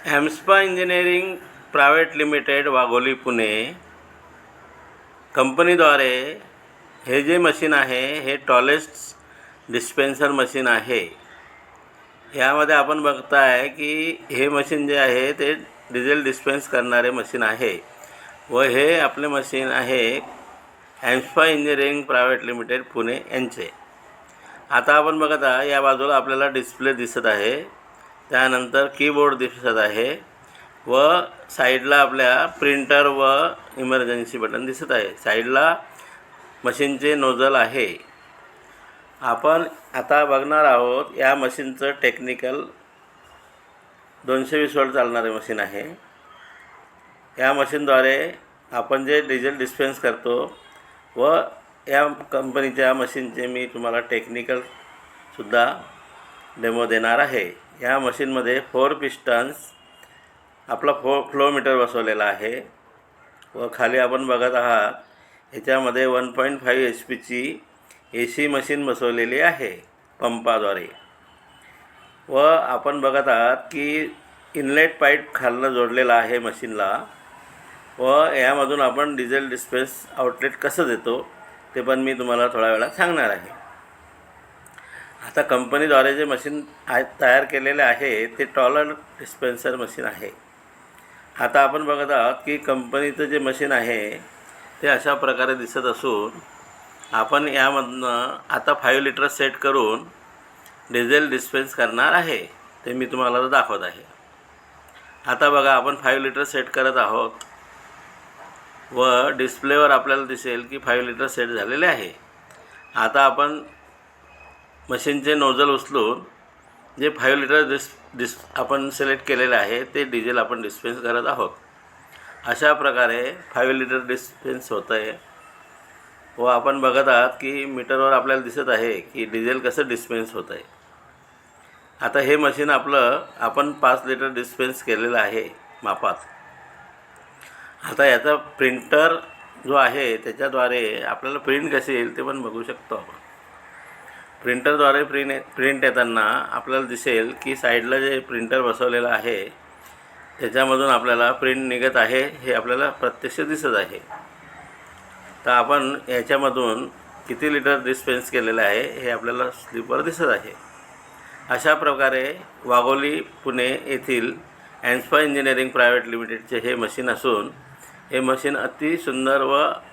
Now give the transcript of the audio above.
ॲम्स्पा engineering private limited Wagholi Pune कंपनीद्वारे हे जे मशीन आहे हे टॉलेस्ट डिस्पेन्सर मशीन आहे। यामध्ये आपण बघताय की हे मशीन जे आहे ते डिझेल डिस्पेन्स करणारे मशीन आहे व हे आपले मशीन आहे ॲम्स्पा इंजिनिअरिंग प्रायव्हेट लिमिटेड पुणे यांचे। आता आपण बघत आहे या बाजूला आपल्याला डिस्प्ले दिसत आहे, त्यानंतर कीबोर्ड दिसत आहे व साईडला आपल्या प्रिंटर व इमर्जन्सी बटन दिसत आहे। साईडला मशीनचे नोझल आहे। आपण आता बघणार आहोत या मशीनचं टेक्निकल 220 वोल्ट चालणारे मशीन आहे। या मशीनद्वारे आपण जे डिझेल डिस्पेन्स करतो व या कंपनीच्या मशीनचे मी तुम्हाला टेक्निकल सुद्धा डेमो देणार आहे। या मशीनमध्ये 4 पिस्टन्स आपला फ्लो मीटर बसवलेला आहे व खाली आपण बघत आहात याच्यामध्ये 1.5 HP ची AC मशीन बसवलेली आहे पंपाद्वारे व आपण बघत आहात की इनलेट पाईप खालनं जोडलेला आहे मशीनला व यामधून आपण डिझेल डिस्पेन्स आउटलेट कसं देतो ते पण मी तुम्हाला थोड्या वेळात सांगणार आहे। आता कंपनीद्वारे जे मशीन तयार केलेले आहे ते टॉलर डिस्पेन्सर मशीन आहे। आता आपण बघत आहात की कंपनीचं जे मशीन आहे ते अशा प्रकारे दिसत असून आपण यामधनं आता 5 लिटर सेट करून डिझेल डिस्पेन्स करणार आहे ते मी तुम्हाला दाखवत आहे। आता बघा आपण 5 लिटर सेट करत आहोत व डिस्प्लेवर आपल्याला दिसेल की 5 लिटर सेट झालेले आहे। आता आपण मशीनचे नोझल उचलून जे 5 लिटर आपण सिलेक्ट केलेले आहे ते डिझेल आपण डिस्पेन्स करत आहोत। अशा प्रकारे 5 लिटर डिस्पेन्स होत आहे व आपण बघत आहात की मीटरवर आपल्याला दिसत आहे की डिझेल कसं डिस्पेन्स होत आहे। आता हे मशीन आपलं आपण 5 लिटर डिस्पेन्स केलेलं आहे मापात। आता याचा प्रिंटर जो आहे त्याच्याद्वारे आपल्याला प्रिंट कशी येईल ते पण बघू शकतो आपण। प्रिंटरद्वारे प्रिंट येताना आपल्याला दिसेल की साईडला जे प्रिंटर बसवलेलं आहे त्याच्यामधून आपल्याला प्रिंट निघत आहे हे आपल्याला प्रत्यक्ष दिसत आहे। तर आपण याच्यामधून किती लिटर डिस्पेन्स केलेलं आहे हे आपल्याला स्लिपवर दिसत आहे। अशा प्रकारे वाघोली पुणे येथील ॲम्स्पा इंजिनिअरिंग प्रायव्हेट लिमिटेडचे हे मशीन असून हे मशीन अति सुंदर व